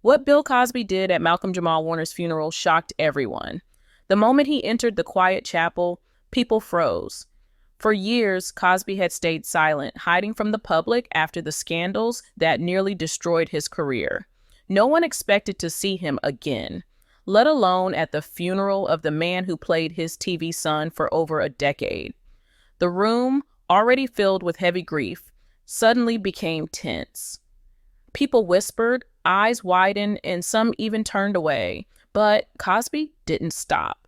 What Bill Cosby did at Malcolm Jamal Warner's funeral shocked everyone. The moment he entered the quiet chapel, people froze. For years, Cosby had stayed silent, hiding from the public after the scandals that nearly destroyed his career. No one expected to see him again, let alone at the funeral of the man who played his TV son for over a decade. The room, already filled with heavy grief, suddenly became tense. People whispered, eyes widened, and some even turned away. But Cosby didn't stop.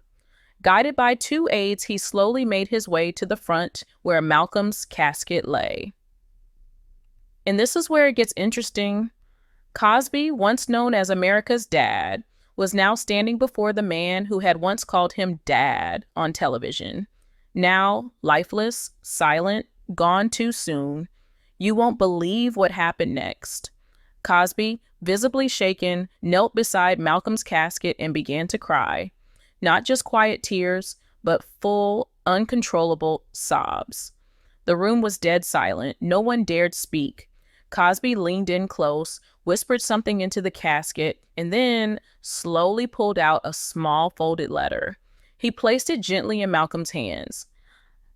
Guided by two aides, he slowly made his way to the front where Malcolm's casket lay. And this is where it gets interesting. Cosby, once known as America's dad, was now standing before the man who had once called him Dad on television. Now, lifeless, silent, gone too soon. You won't believe what happened next. Cosby, visibly shaken, knelt beside Malcolm's casket and began to cry. Not just quiet tears, but full, uncontrollable sobs. The room was dead silent. No one dared speak. Cosby leaned in close, whispered something into the casket, and then slowly pulled out a small folded letter. He placed it gently in Malcolm's hands.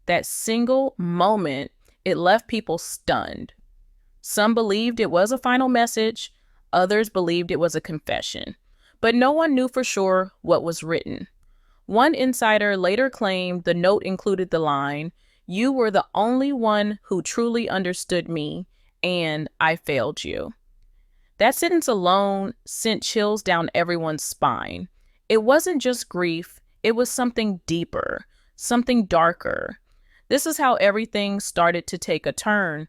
That single moment, it left people stunned. Some believed it was a final message, others believed it was a confession, but no one knew for sure what was written. One insider later claimed the note included the line, "You were the only one who truly understood me, and I failed you." That sentence alone sent chills down everyone's spine. It wasn't just grief, it was something deeper, something darker. This is how everything started to take a turn.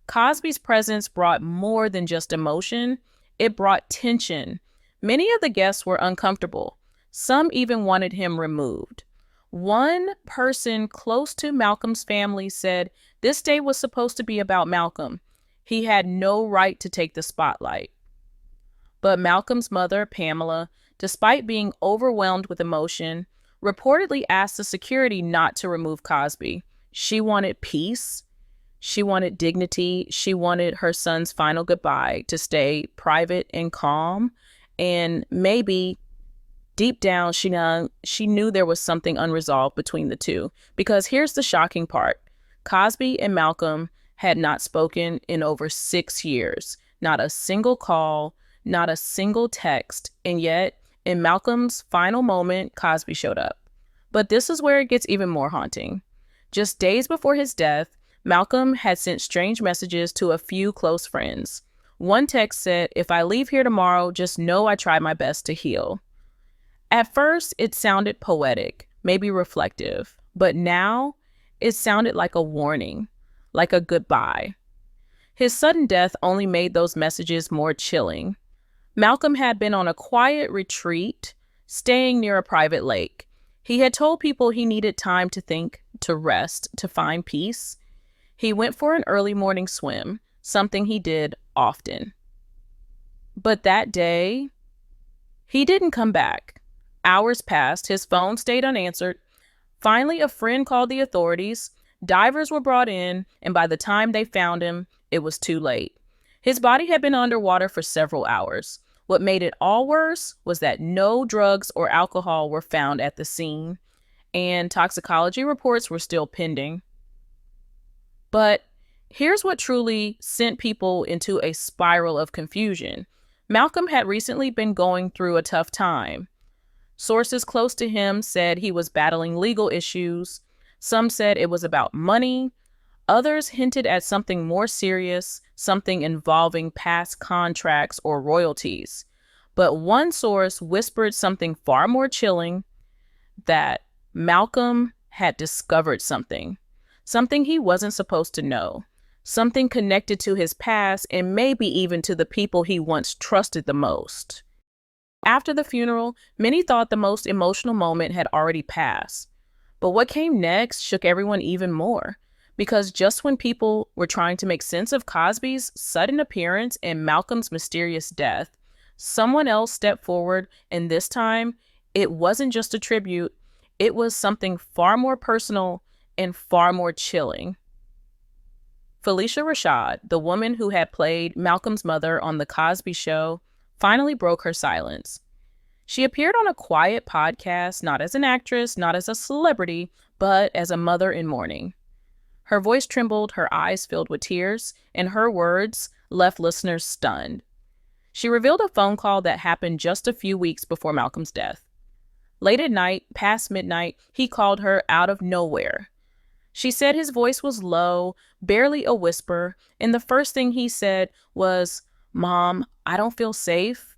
Cosby's presence brought more than just emotion, it brought tension. Many of the guests were uncomfortable. Some even wanted him removed. One person close to Malcolm's family said this day was supposed to be about Malcolm. He had no right to take the spotlight. But Malcolm's mother, Pamela, despite being overwhelmed with emotion, reportedly asked the security not to remove Cosby. She wanted peace. She wanted dignity. She wanted her son's final goodbye to stay private and calm. And maybe deep down, she knew there was something unresolved between the two. Because here's the shocking part. Cosby and Malcolm had not spoken in over 6 years. Not a single call, not a single text. And yet, in Malcolm's final moment, Cosby showed up. But this is where it gets even more haunting. Just days before his death, Malcolm had sent strange messages to a few close friends. One text said, "If I leave here tomorrow, just know I tried my best to heal." At first, it sounded poetic, maybe reflective, but now it sounded like a warning, like a goodbye. His sudden death only made those messages more chilling. Malcolm had been on a quiet retreat, staying near a private lake. He had told people he needed time to think, to rest, to find peace. He went for an early morning swim, something he did often. But that day, he didn't come back. Hours passed, his phone stayed unanswered. Finally, a friend called the authorities. Divers were brought in, and by the time they found him, it was too late. His body had been underwater for several hours. What made it all worse was that no drugs or alcohol were found at the scene, and toxicology reports were still pending. But here's what truly sent people into a spiral of confusion. Malcolm had recently been going through a tough time. Sources close to him said he was battling legal issues. Some said it was about money. Others hinted at something more serious, something involving past contracts or royalties. But one source whispered something far more chilling, that Malcolm had discovered something he wasn't supposed to know, something connected to his past and maybe even to the people he once trusted the most. After the funeral, many thought the most emotional moment had already passed. But what came next shook everyone even more. Because just when people were trying to make sense of Cosby's sudden appearance and Malcolm's mysterious death, someone else stepped forward, and this time, it wasn't just a tribute, it was something far more personal and far more chilling. Felicia Rashad, the woman who had played Malcolm's mother on The Cosby Show, finally broke her silence. She appeared on a quiet podcast, not as an actress, not as a celebrity, but as a mother in mourning. Her voice trembled, her eyes filled with tears, and her words left listeners stunned. She revealed a phone call that happened just a few weeks before Malcolm's death. Late at night, past midnight, he called her out of nowhere. She said his voice was low, barely a whisper, and the first thing he said was, "Mom, I don't feel safe."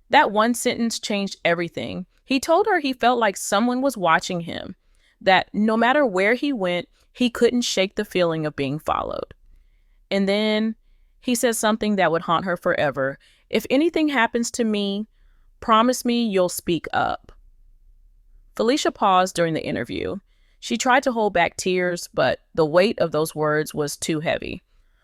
That one sentence changed everything. He told her he felt like someone was watching him, that no matter where he went, he couldn't shake the feeling of being followed. And then he said something that would haunt her forever. "If anything happens to me, promise me you'll speak up." Felicia paused during the interview. She tried to hold back tears, but the weight of those words was too heavy.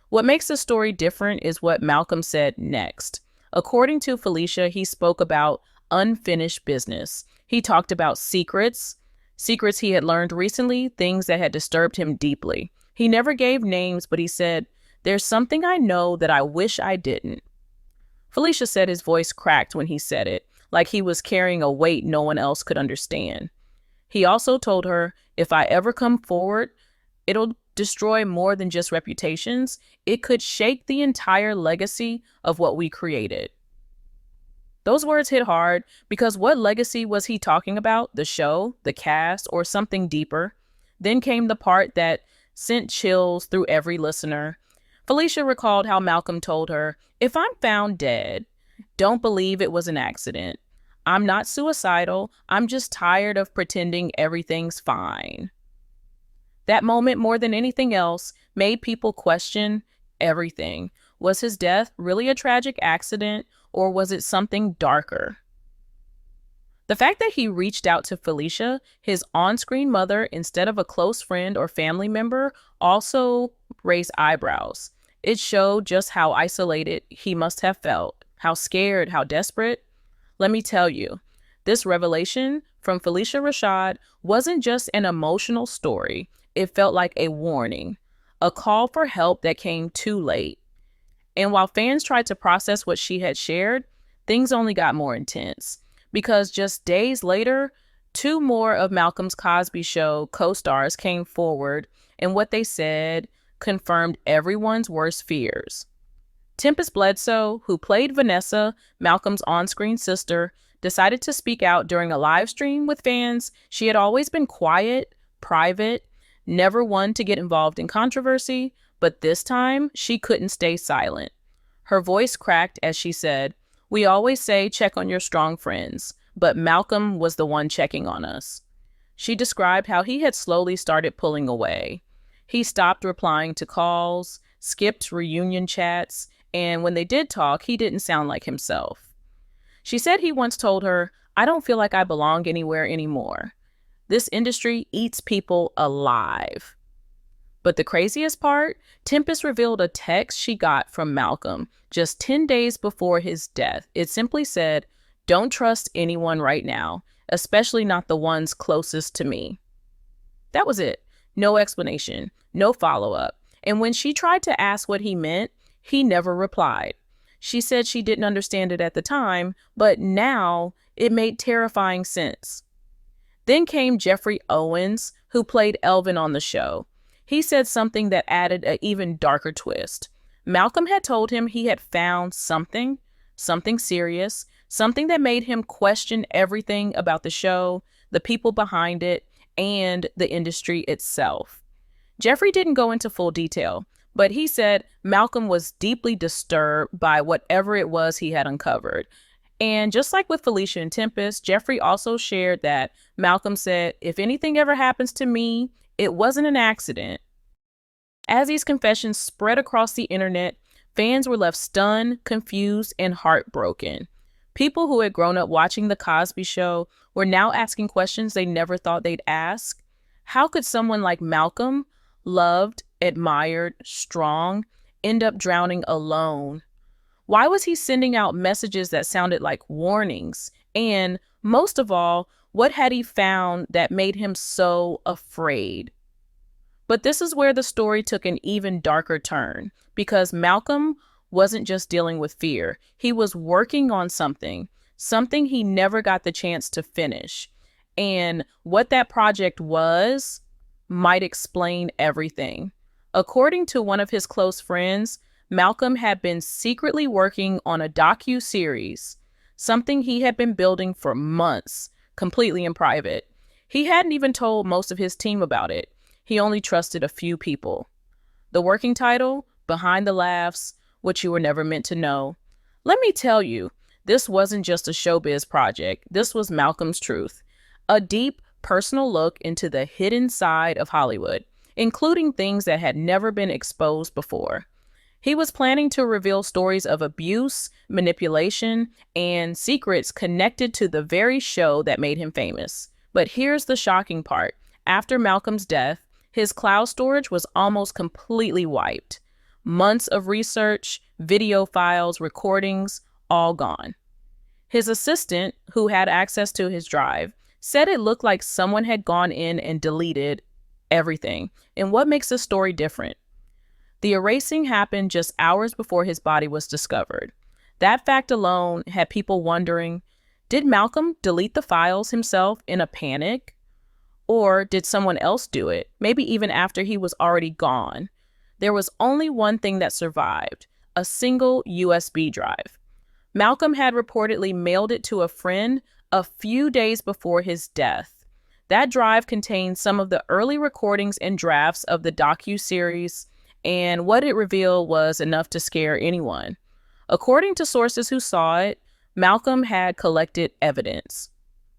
What makes the story different is what Malcolm said next. According to Felicia, he spoke about unfinished business. He talked about secrets he had learned recently, things that had disturbed him deeply. He never gave names, but he said, "There's something I know that I wish I didn't." Felicia said his voice cracked when he said it, like he was carrying a weight no one else could understand. He also told her, "If I ever come forward, it'll destroy more than just reputations. It could shake the entire legacy of what we created." Those words hit hard because what legacy was he talking about? The show, the cast, or something deeper? Then came the part that sent chills through every listener. Felicia recalled how Malcolm told her, "If I'm found dead, don't believe it was an accident. I'm not suicidal. I'm just tired of pretending everything's fine." That moment, more than anything else, made people question everything. Was his death really a tragic accident, or was it something darker? The fact that he reached out to Felicia, his on-screen mother, instead of a close friend or family member, also raised eyebrows. It showed just how isolated he must have felt, how scared, how desperate. Let me tell you, this revelation from Felicia Rashad wasn't just an emotional story. It felt like a warning, a call for help that came too late. And while fans tried to process what she had shared, things only got more intense. Because just days later, two more of Malcolm's Cosby Show co-stars came forward, and what they said confirmed everyone's worst fears. Tempest Bledsoe, who played Vanessa, Malcolm's on-screen sister, decided to speak out during a live stream with fans. She had always been quiet, private, never one to get involved in controversy, but this time she couldn't stay silent. Her voice cracked as she said, "We always say check on your strong friends, but Malcolm was the one checking on us." She described how he had slowly started pulling away. He stopped replying to calls, skipped reunion chats, and when they did talk, he didn't sound like himself. She said he once told her, "I don't feel like I belong anywhere anymore. This industry eats people alive." But the craziest part, Tempest revealed a text she got from Malcolm just 10 days before his death. It simply said, "Don't trust anyone right now, especially not the ones closest to me." That was it. No explanation, no follow-up. And when she tried to ask what he meant, he never replied. She said she didn't understand it at the time, but now it made terrifying sense. Then came Jeffrey Owens, who played Elvin on the show. He said something that added an even darker twist. Malcolm had told him he had found something serious, something that made him question everything about the show, the people behind it, and the industry itself. Jeffrey didn't go into full detail, but he said Malcolm was deeply disturbed by whatever it was he had uncovered. And just like with Felicia and Tempest, Jeffrey also shared that Malcolm said, "If anything ever happens to me, it wasn't an accident." As these confessions spread across the internet, fans were left stunned, confused, and heartbroken. People who had grown up watching The Cosby Show were now asking questions they never thought they'd ask. How could someone like Malcolm, loved, admired, strong, end up drowning alone? Why was he sending out messages that sounded like warnings? And most of all, what had he found that made him so afraid? But this is where the story took an even darker turn, because Malcolm wasn't just dealing with fear. He was working on something he never got the chance to finish. And what that project was might explain everything. According to one of his close friends, Malcolm had been secretly working on a docu-series, something he had been building for months, completely in private. He hadn't even told most of his team about it. He only trusted a few people. The working title, Behind the Laughs, What You Were Never Meant to Know. Let me tell you, this wasn't just a showbiz project. This was Malcolm's truth. A deep, personal look into the hidden side of Hollywood, including things that had never been exposed before. He was planning to reveal stories of abuse, manipulation, and secrets connected to the very show that made him famous. But here's the shocking part. After Malcolm's death, his cloud storage was almost completely wiped. Months of research, video files, recordings, all gone. His assistant, who had access to his drive, said it looked like someone had gone in and deleted everything. And what makes this story different? The erasing happened just hours before his body was discovered. That fact alone had people wondering, did Malcolm delete the files himself in a panic? Or did someone else do it, maybe even after he was already gone? There was only one thing that survived, a single USB drive. Malcolm had reportedly mailed it to a friend a few days before his death. That drive contained some of the early recordings and drafts of the docu-series, and what it revealed was enough to scare anyone. According to sources who saw it, Malcolm had collected evidence,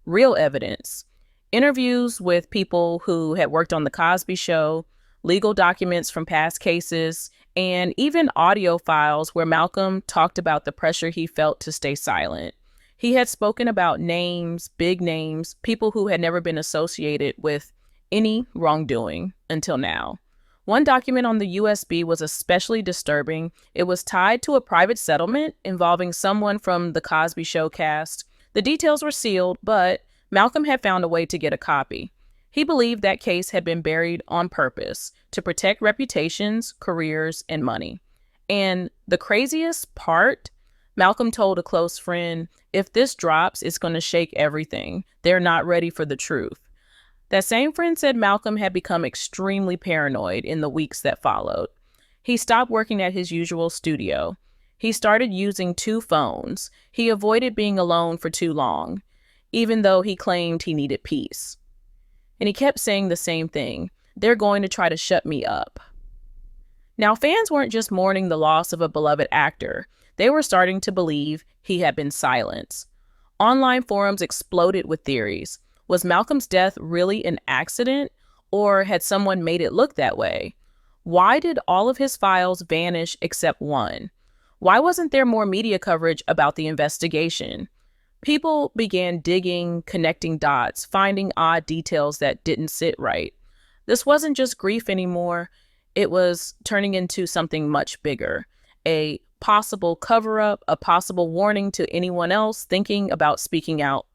real evidence, interviews with people who had worked on the Cosby show, legal documents from past cases, and even audio files where Malcolm talked about the pressure he felt to stay silent. He had spoken about names, big names, people who had never been associated with any wrongdoing until now. One document on the USB was especially disturbing. It was tied to a private settlement involving someone from the Cosby show cast. The details were sealed, but Malcolm had found a way to get a copy. He believed that case had been buried on purpose to protect reputations, careers, and money. And the craziest part, Malcolm told a close friend, if this drops, it's going to shake everything. They're not ready for the truth. That same friend said Malcolm had become extremely paranoid in the weeks that followed. He stopped working at his usual studio. He started using 2 phones. He avoided being alone for too long, even though he claimed he needed peace. And he kept saying the same thing. They're going to try to shut me up. Now, fans weren't just mourning the loss of a beloved actor. They were starting to believe he had been silenced. Online forums exploded with theories. Was Malcolm's death really an accident, or had someone made it look that way? Why did all of his files vanish except one? Why wasn't there more media coverage about the investigation? People began digging, connecting dots, finding odd details that didn't sit right. This wasn't just grief anymore. It was turning into something much bigger. A possible cover-up, a possible warning to anyone else thinking about speaking out.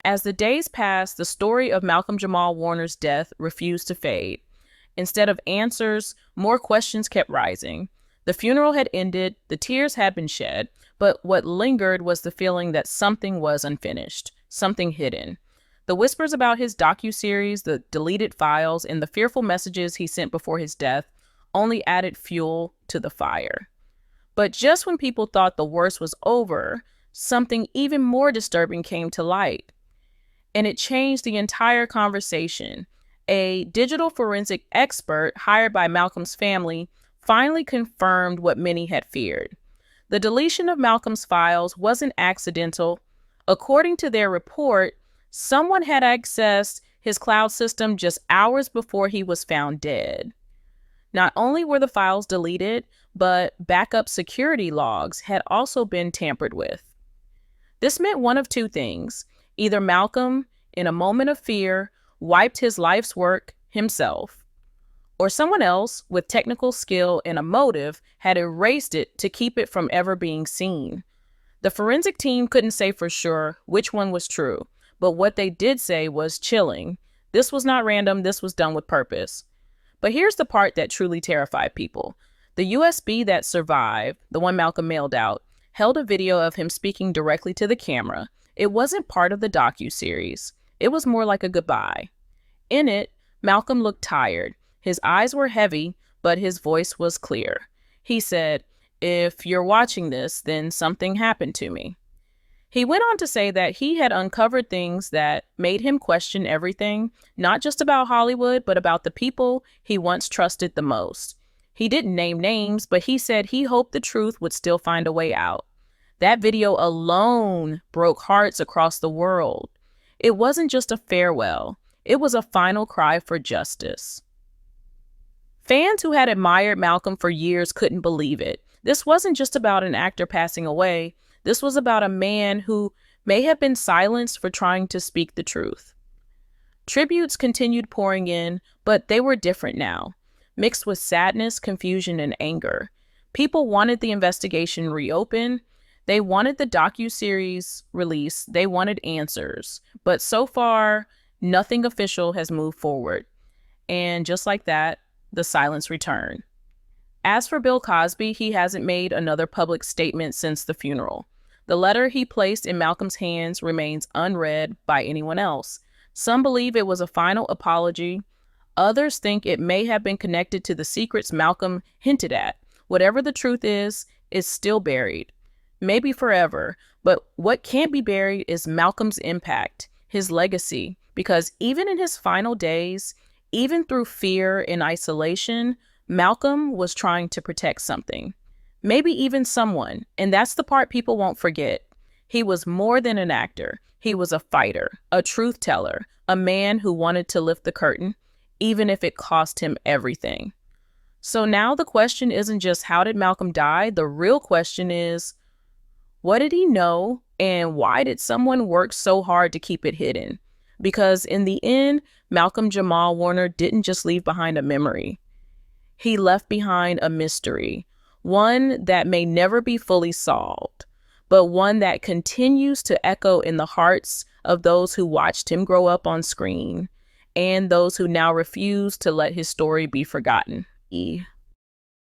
As the days passed, the story of Malcolm Jamal Warner's death refused to fade. Instead of answers, more questions kept rising. The funeral had ended, the tears had been shed, but what lingered was the feeling that something was unfinished, something hidden. The whispers about his docu-series, the deleted files, and the fearful messages he sent before his death only added fuel to the fire. But just when people thought the worst was over, something even more disturbing came to light. And it changed the entire conversation. A digital forensic expert hired by Malcolm's family finally confirmed what many had feared. The deletion of Malcolm's files wasn't accidental. According to their report, someone had accessed his cloud system just hours before he was found dead. Not only were the files deleted, but backup security logs had also been tampered with. This meant one of two things. Either Malcolm, in a moment of fear, wiped his life's work himself, or someone else with technical skill and a motive had erased it to keep it from ever being seen. The forensic team couldn't say for sure which one was true, but what they did say was chilling. This was not random, this was done with purpose. But here's the part that truly terrified people. The USB that survived, the one Malcolm mailed out, held a video of him speaking directly to the camera. It wasn't part of the docu-series. It was more like a goodbye. In it, Malcolm looked tired. His eyes were heavy, but his voice was clear. He said, "If you're watching this, then something happened to me." He went on to say that he had uncovered things that made him question everything, not just about Hollywood, but about the people he once trusted the most. He didn't name names, but he said he hoped the truth would still find a way out. That video alone broke hearts across the world. It wasn't just a farewell. It was a final cry for justice. Fans who had admired Malcolm for years couldn't believe it. This wasn't just about an actor passing away. This was about a man who may have been silenced for trying to speak the truth. Tributes continued pouring in, but they were different now, mixed with sadness, confusion, and anger. People wanted the investigation reopened. They wanted the docu-series released. They wanted answers. But so far, nothing official has moved forward. And just like that, the silence returned. As for Bill Cosby, he hasn't made another public statement since the funeral. The letter he placed in Malcolm's hands remains unread by anyone else. Some believe it was a final apology. Others think it may have been connected to the secrets Malcolm hinted at. Whatever the truth is still buried. Maybe forever, but what can't be buried is Malcolm's impact, his legacy, because even in his final days, even through fear and isolation, Malcolm was trying to protect something, maybe even someone, and that's the part people won't forget. He was more than an actor. He was a fighter, a truth teller, a man who wanted to lift the curtain, even if it cost him everything. So now the question isn't just how did Malcolm die? The real question is, what did he know, and why did someone work so hard to keep it hidden? Because in the end, Malcolm Jamal Warner didn't just leave behind a memory. He left behind a mystery, one that may never be fully solved, but one that continues to echo in the hearts of those who watched him grow up on screen and those who now refuse to let his story be forgotten.